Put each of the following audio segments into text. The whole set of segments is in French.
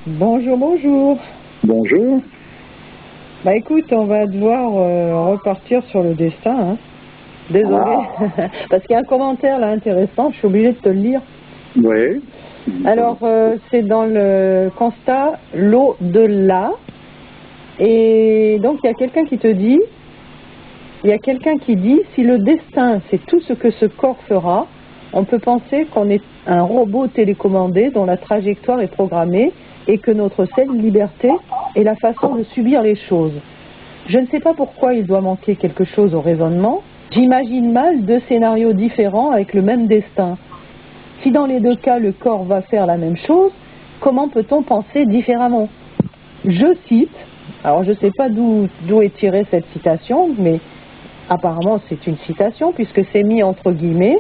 Bonjour, bonjour. Bonjour. Bah écoute, on va devoir repartir sur le destin. Hein. Désolé, parce qu'il y a un commentaire là intéressant, je suis obligée de te le lire. Oui. Alors, c'est dans le constat l'au-delà. Et donc, il y a quelqu'un qui te dit, si le destin, c'est tout ce que ce corps fera, on peut penser qu'on est un robot télécommandé dont la trajectoire est programmée et que notre seule liberté est la façon de subir les choses. Je ne sais pas pourquoi il doit manquer quelque chose au raisonnement. J'imagine mal deux scénarios différents avec le même destin. Si dans les deux cas le corps va faire la même chose, comment peut-on penser différemment? Je cite, alors je ne sais pas d'où est tirée cette citation, mais apparemment c'est une citation puisque c'est mis entre guillemets.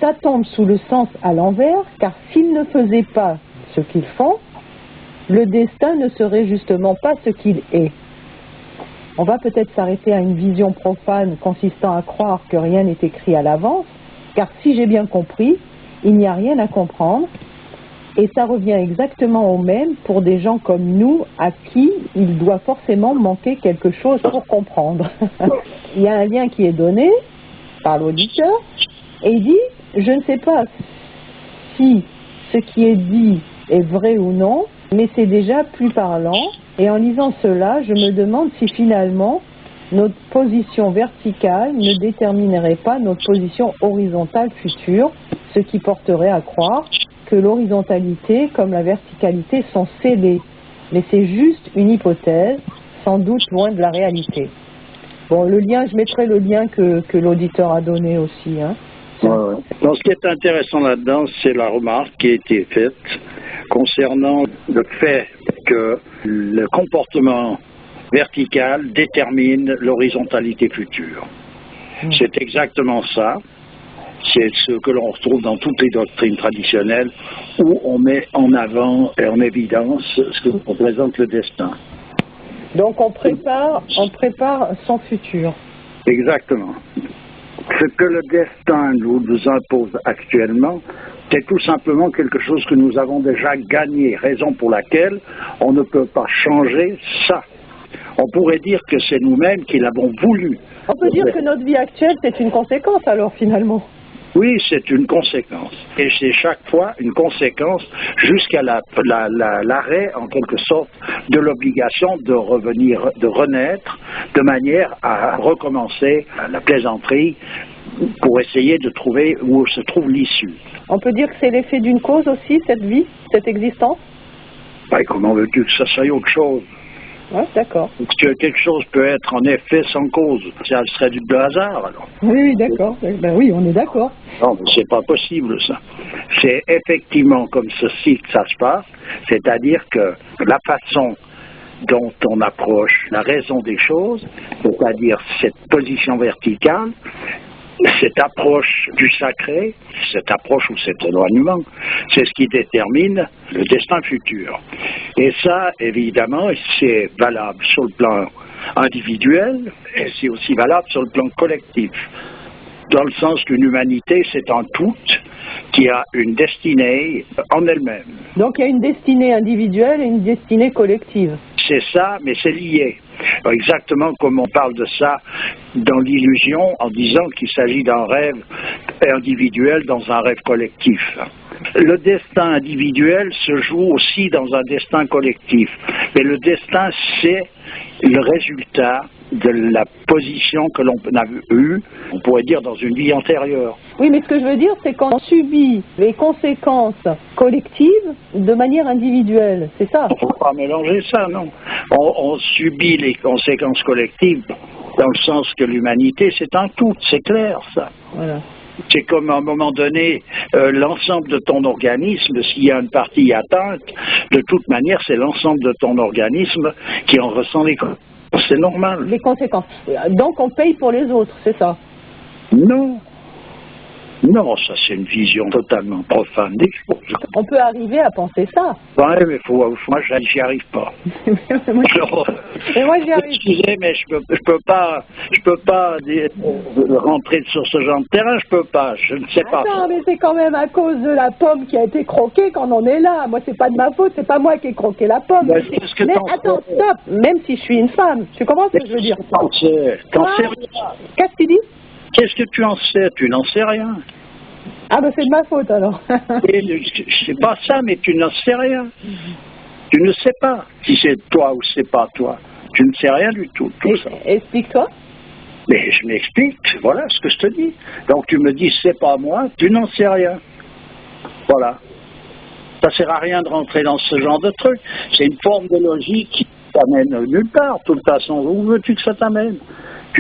Ça tombe sous le sens à l'envers, car s'ils ne faisaient pas ce qu'ils font, le destin ne serait justement pas ce qu'il est. On va peut-être s'arrêter à une vision profane consistant à croire que rien n'est écrit à l'avance, car si j'ai bien compris, il n'y a rien à comprendre, et ça revient exactement au même pour des gens comme nous, à qui il doit forcément manquer quelque chose pour comprendre. Il y a un lien qui est donné par l'auditeur, et il dit « Je ne sais pas si ce qui est dit est vrai ou non, mais c'est déjà plus parlant, et en lisant cela, je me demande si finalement notre position verticale ne déterminerait pas notre position horizontale future, ce qui porterait à croire que l'horizontalité comme la verticalité sont scellées. Mais c'est juste une hypothèse, sans doute loin de la réalité. » Bon, le lien, je mettrai le lien que l'auditeur a donné aussi. Hein. Ouais. Donc, ce qui est intéressant là-dedans, c'est la remarque qui a été faite concernant le fait que le comportement vertical détermine l'horizontalité future. C'est exactement ça. C'est ce que l'on retrouve dans toutes les doctrines traditionnelles où on met en avant et en évidence ce que représente le destin. Donc on prépare son futur. Exactement. Ce que le destin nous impose actuellement, c'est tout simplement quelque chose que nous avons déjà gagné, raison pour laquelle on ne peut pas changer ça. On pourrait dire que c'est nous-mêmes qui l'avons voulu. On peut dire que notre vie actuelle, c'est une conséquence alors finalement. Oui, c'est une conséquence. Et c'est chaque fois une conséquence jusqu'à l'arrêt, en quelque sorte, de l'obligation de revenir, de renaître, de manière à recommencer la plaisanterie pour essayer de trouver où se trouve l'issue. On peut dire que c'est l'effet d'une cause aussi, cette vie, cette existence? Ben, comment veux-tu que ça soit autre chose? Oui, d'accord. Parce que quelque chose peut être en effet sans cause. Ça serait du hasard, alors. Oui, d'accord. Ben oui, on est d'accord. Non, mais c'est pas possible, ça. C'est effectivement comme ceci que ça se passe, c'est-à-dire que la façon dont on approche la raison des choses, c'est-à-dire cette position verticale, cette approche du sacré, cette approche ou cet éloignement, c'est ce qui détermine le destin futur. Et ça, évidemment, c'est valable sur le plan individuel et c'est aussi valable sur le plan collectif. Dans le sens qu'une humanité, c'est un tout qui a une destinée en elle-même. Donc il y a une destinée individuelle et une destinée collective. C'est ça, mais c'est lié. Exactement comme on parle de ça dans l'illusion en disant qu'il s'agit d'un rêve individuel dans un rêve collectif. Le destin individuel se joue aussi dans un destin collectif. Mais le destin, c'est le résultat de la position que l'on a eue, on pourrait dire, dans une vie antérieure. Oui, mais ce que je veux dire, c'est qu'on subit les conséquences collectives de manière individuelle, c'est ça? Il ne faut pas mélanger ça, non. On subit les conséquences collectives dans le sens que l'humanité, c'est un tout, c'est clair, ça. Voilà. C'est comme à un moment donné, l'ensemble de ton organisme, s'il y a une partie atteinte, de toute manière, c'est l'ensemble de ton organisme qui en ressent les conséquences. C'est normal. Les conséquences. Donc on paye pour les autres, c'est ça? Non. Non, ça c'est une vision totalement profane des choses. On peut arriver à penser ça. Ouais, mais moi j'y arrive pas. Mais moi j'y arrive. Excusez, mais je peux pas rentrer sur ce genre de terrain, je peux pas, je ne sais pas. Attends, mais c'est quand même à cause de la pomme qui a été croquée qu'on en est là. Moi c'est pas de ma faute, c'est pas moi qui ai croqué la pomme. Mais attends, stop, même si je suis une femme, tu comprends ce que je veux dire? T'en sais rien. Qu'est-ce que tu dis? Qu'est-ce que tu en sais? Tu n'en sais rien. Ah ben c'est de ma faute alors. C'est pas ça, mais tu n'en sais rien. Tu ne sais pas si c'est toi ou c'est pas toi. Tu ne sais rien du tout. Ça. Explique-toi. Mais je m'explique, voilà ce que je te dis. Donc tu me dis c'est pas moi, tu n'en sais rien. Voilà. Ça sert à rien de rentrer dans ce genre de truc. C'est une forme de logique qui t'amène nulle part. De toute façon, où veux-tu que ça t'amène?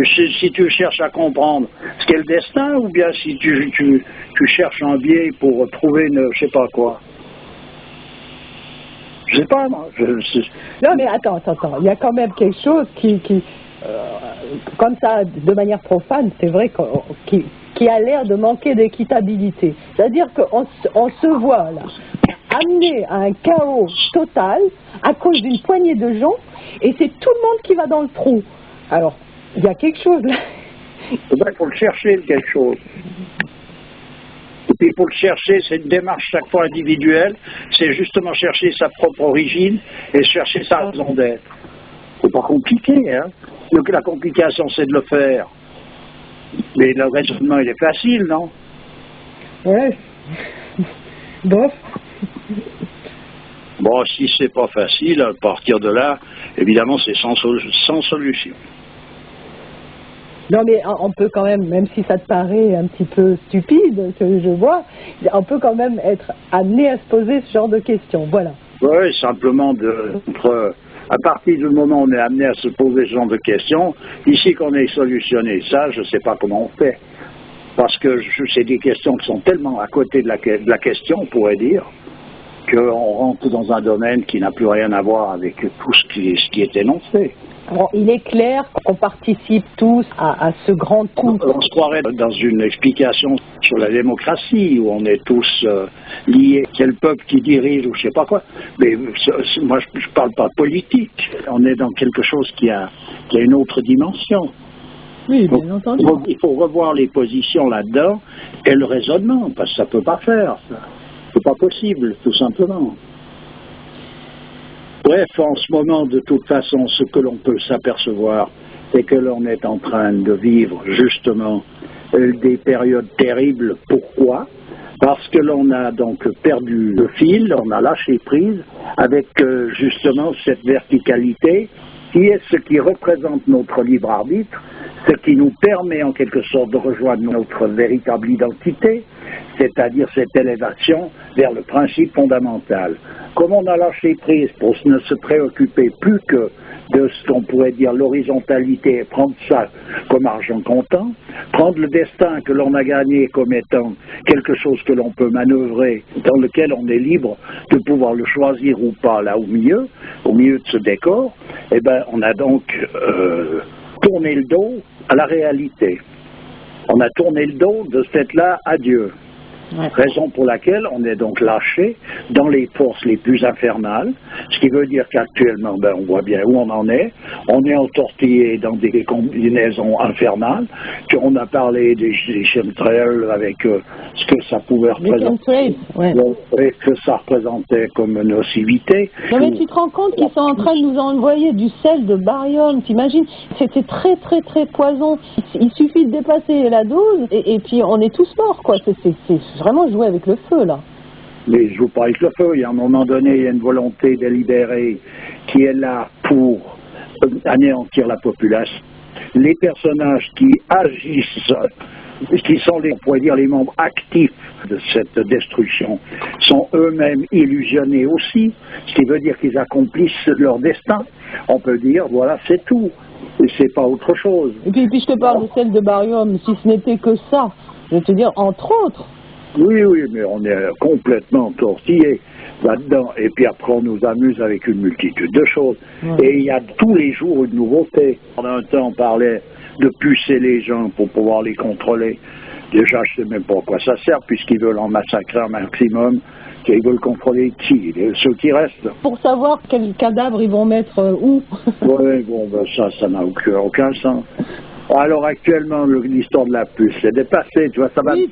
Si tu cherches à comprendre ce qu'est le destin, ou bien si tu cherches un biais pour trouver je sais pas quoi. Je sais pas, moi. Non, mais attends. Il y a quand même quelque chose qui comme ça, de manière profane, c'est vrai, qui a l'air de manquer d'équitabilité. C'est-à-dire qu'on se voit là, amené à un chaos total à cause d'une poignée de gens, et c'est tout le monde qui va dans le trou. Alors, il y a quelque chose là. Il faut le chercher, quelque chose. Et puis pour le chercher, c'est une démarche chaque fois individuelle, c'est justement chercher sa propre origine et chercher sa raison d'être. C'est pas compliqué, hein. Donc la complication, c'est de le faire. Mais le raisonnement, il est facile, non? Ouais. Bof. Bon, si c'est pas facile, à partir de là, évidemment, c'est sans solution. Non, mais on peut quand même si ça te paraît un petit peu stupide, que je vois, on peut quand même être amené à se poser ce genre de questions, voilà. Oui, simplement à partir du moment où on est amené à se poser ce genre de questions, ici qu'on ait solutionné ça, je ne sais pas comment on fait. Parce que c'est des questions qui sont tellement à côté de la question, on pourrait dire, qu'on rentre dans un domaine qui n'a plus rien à voir avec tout ce qui est énoncé. Alors, il est clair qu'on participe tous à ce grand trou. On se croirait dans une explication sur la démocratie, où on est tous liés. C'est le peuple qui dirige, ou je sais pas quoi. Mais moi, je parle pas politique. On est dans quelque chose qui a une autre dimension. Oui, bien entendu. Il faut revoir les positions là-dedans et le raisonnement, parce que ça peut pas faire. C'est pas possible, tout simplement. Bref, en ce moment, de toute façon, ce que l'on peut s'apercevoir, c'est que l'on est en train de vivre justement des périodes terribles. Pourquoi? Parce que l'on a donc perdu le fil, on a lâché prise avec justement cette verticalité qui est ce qui représente notre libre arbitre, ce qui nous permet en quelque sorte de rejoindre notre véritable identité, c'est-à-dire cette élévation vers le principe fondamental. Comme on a lâché prise pour ne se préoccuper plus que de ce qu'on pourrait dire l'horizontalité, prendre ça comme argent comptant, prendre le destin que l'on a gagné comme étant quelque chose que l'on peut manœuvrer, dans lequel on est libre de pouvoir le choisir ou pas là au milieu de ce décor, eh ben on a donc tourné le dos à la réalité. On a tourné le dos de ce fait-là à Dieu. Ouais. Raison pour laquelle on est donc lâché dans les forces les plus infernales, ce qui veut dire qu'actuellement, on voit bien où on en est. On est entortillé dans des combinaisons infernales. On a parlé des chemtrails avec ce que ça pouvait représenter, et que ça représentait comme nocivité. Non mais tu te rends compte qu'ils sont en train de nous envoyer du sel de barium, t'imagines? C'était très très très poison. Il suffit de dépasser la dose et puis on est tous morts, quoi. C'est vraiment jouer avec le feu, là. Mais je joue pas avec le feu. Il y a un moment donné, il y a une volonté délibérée qui est là pour anéantir la population. Les personnages qui agissent, qui sont on pourrait dire les membres actifs de cette destruction, sont eux-mêmes illusionnés aussi, ce qui veut dire qu'ils accomplissent leur destin. On peut dire, voilà, c'est tout. Et c'est pas autre chose. Et puis je te parle de celle de barium, si ce n'était que ça, je vais te dire, entre autres. Oui, mais on est complètement tortillé là-dedans. Et puis après, on nous amuse avec une multitude de choses. Ouais. Et il y a tous les jours une nouveauté. Pendant un temps, on parlait de pucer les gens pour pouvoir les contrôler. Déjà, je ne sais même pas à quoi ça sert, puisqu'ils veulent en massacrer un maximum, qu'ils veulent contrôler qui, ceux qui restent. Pour savoir quels cadavres ils vont mettre où. Oui, bon, ben ça n'a aucun sens. Alors actuellement, l'histoire de la puce est dépassée, tu vois, ça va. Oui.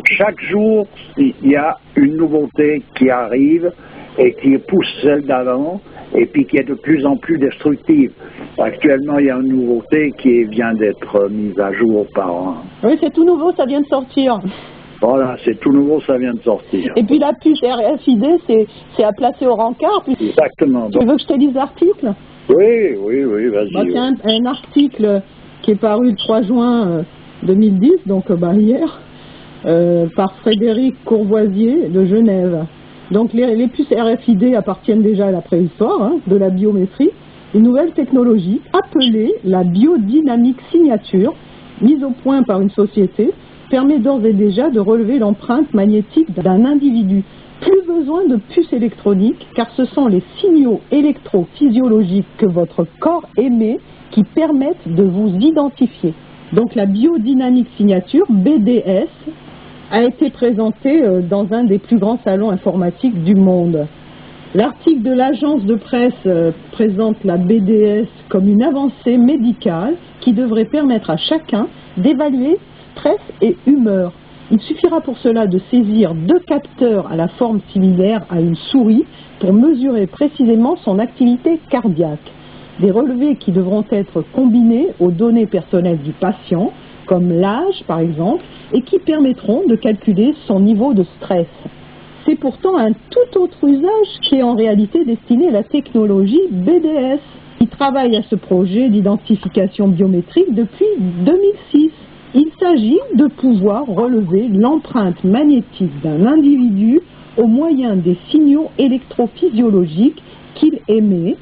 Chaque jour, il y a une nouveauté qui arrive et qui pousse celle d'avant, et puis qui est de plus en plus destructive. Actuellement, il y a une nouveauté qui vient d'être mise à jour par... Oui, c'est tout nouveau, ça vient de sortir. Voilà, c'est tout nouveau, ça vient de sortir. Et puis la puce RFID, c'est à placer au rencard. Puis... Exactement. Tu veux que je te lise l'article? Oui, vas-y. Bah, c'est un article qui est paru le 3 juin 2010, donc hier, par Frédéric Courvoisier de Genève. Donc les puces RFID appartiennent déjà à la préhistoire, de la biométrie. Une nouvelle technologie appelée la biodynamique signature, mise au point par une société, permet d'ores et déjà de relever l'empreinte magnétique d'un individu. Plus besoin de puces électroniques, car ce sont les signaux électrophysiologiques que votre corps émet qui permettent de vous identifier. Donc la biodynamique signature, BDS, a été présentée dans un des plus grands salons informatiques du monde. L'article de l'agence de presse présente la BDS comme une avancée médicale qui devrait permettre à chacun d'évaluer stress et humeur. Il suffira pour cela de saisir 2 capteurs à la forme similaire à une souris pour mesurer précisément son activité cardiaque. Des relevés qui devront être combinés aux données personnelles du patient, comme l'âge par exemple, et qui permettront de calculer son niveau de stress. C'est pourtant un tout autre usage qui est en réalité destiné à la technologie BDS, qui travaille à ce projet d'identification biométrique depuis 2006. Il s'agit de pouvoir relever l'empreinte magnétique d'un individu au moyen des signaux électrophysiologiques qu'il émet.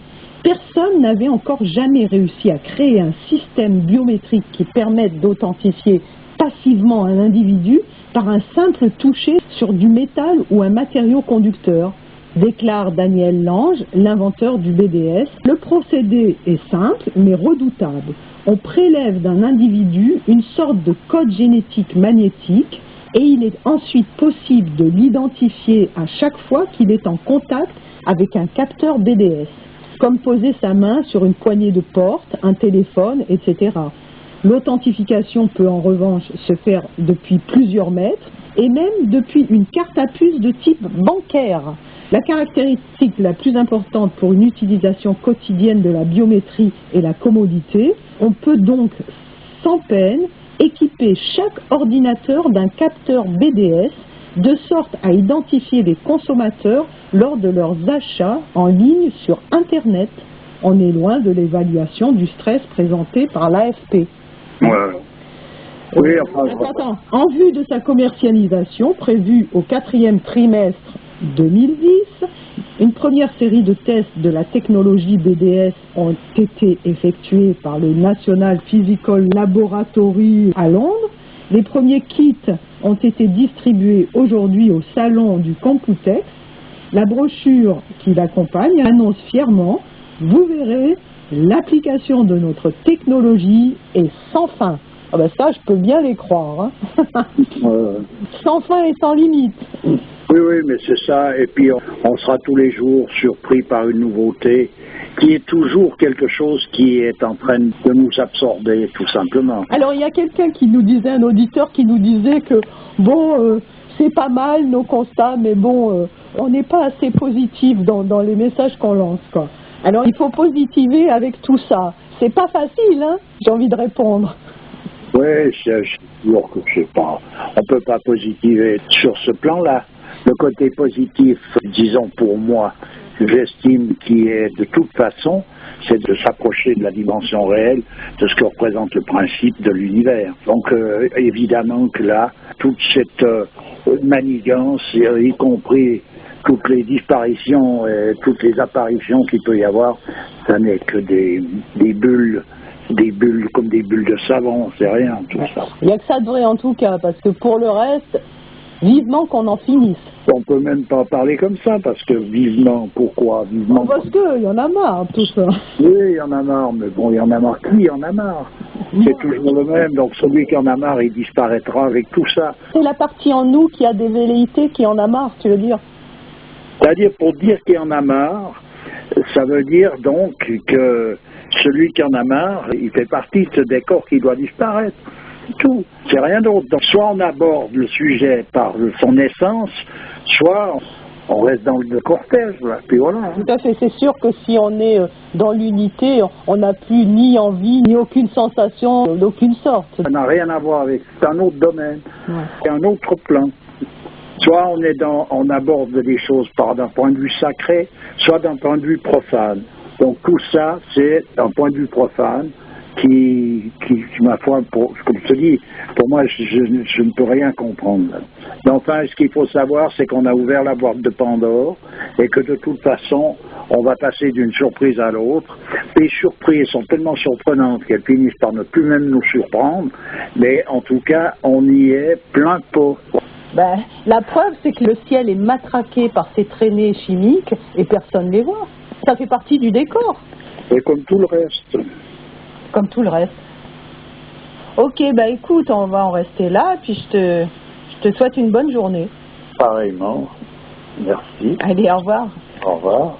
Personne n'avait encore jamais réussi à créer un système biométrique qui permette d'authentifier passivement un individu par un simple toucher sur du métal ou un matériau conducteur, déclare Daniel Lange, l'inventeur du BDS. Le procédé est simple mais redoutable. On prélève d'un individu une sorte de code génétique magnétique et il est ensuite possible de l'identifier à chaque fois qu'il est en contact avec un capteur BDS, comme poser sa main sur une poignée de porte, un téléphone, etc. L'authentification peut en revanche se faire depuis plusieurs mètres et même depuis une carte à puce de type bancaire. La caractéristique la plus importante pour une utilisation quotidienne de la biométrie est la commodité. On peut donc sans peine équiper chaque ordinateur d'un capteur BDS de sorte à identifier les consommateurs lors de leurs achats en ligne sur Internet. On est loin de l'évaluation du stress présenté par l'AFP. Ouais. Oui, enfin, Attends. En vue de sa commercialisation prévue au 4e trimestre 2010, une première série de tests de la technologie BDS ont été effectués par le National Physical Laboratory à Londres. Les premiers kits ont été distribués aujourd'hui au salon du Computex. La brochure qui l'accompagne annonce fièrement « Vous verrez, l'application de notre technologie est sans fin ». Ah ben ça, je peux bien les croire. Sans fin et sans limite. Oui, mais c'est ça. Et puis, on sera tous les jours surpris par une nouveauté qui est toujours quelque chose qui est en train de nous absorber, tout simplement. Alors, il y a quelqu'un qui nous disait, un auditeur qui nous disait que, bon, c'est pas mal nos constats, mais bon, on n'est pas assez positif dans les messages qu'on lance, quoi. Alors, il faut positiver avec tout ça. C'est pas facile, hein, j'ai envie de répondre. Oui, je suis sûr que je sais pas. On peut pas positiver sur ce plan-là. Le côté positif, disons pour moi, j'estime qu'il est de toute façon, c'est de s'approcher de la dimension réelle de ce que représente le principe de l'univers. Donc évidemment que là, toute cette manigance, y compris toutes les disparitions et toutes les apparitions qu'il peut y avoir, ça n'est que des bulles comme des bulles de savon, c'est rien tout ça. Il n'y a que ça de vrai en tout cas, parce que pour le reste, vivement qu'on en finisse. On peut même pas parler comme ça, parce que vivement, pourquoi vivement? Parce qu'il y en a marre, tout ça. Oui, il y en a marre, mais bon, il y en a marre. Qui en a marre? C'est toujours le même, donc celui qui en a marre, il disparaîtra avec tout ça. C'est la partie en nous qui a des velléités, qui en a marre, tu veux dire? C'est-à-dire, pour dire qu'il en a marre, ça veut dire donc que celui qui en a marre, il fait partie de ce décor qui doit disparaître. C'est tout, c'est rien d'autre. Donc, soit on aborde le sujet par son essence, soit on reste dans le cortège, là, puis voilà. Tout à fait, c'est sûr que si on est dans l'unité, on n'a plus ni envie, ni aucune sensation d'aucune sorte. Ça n'a rien à voir avec, c'est un autre domaine, c'est un autre plan. Soit on aborde les choses d'un point de vue sacré, soit d'un point de vue profane. Donc tout ça, c'est un point de vue profane qui ma foi, comme je te dis, pour moi, je ne peux rien comprendre. Mais enfin, ce qu'il faut savoir, c'est qu'on a ouvert la boîte de Pandore et que de toute façon, on va passer d'une surprise à l'autre. Les surprises sont tellement surprenantes qu'elles finissent par ne plus même nous surprendre, mais en tout cas, on y est plein de pot. Ben, la preuve, c'est que le ciel est matraqué par ces traînées chimiques et personne ne les voit. Ça fait partie du décor. Et comme tout le reste. Comme tout le reste. Ok, bah écoute, on va en rester là, puis je te souhaite une bonne journée. Pareillement. Merci. Allez, au revoir. Au revoir.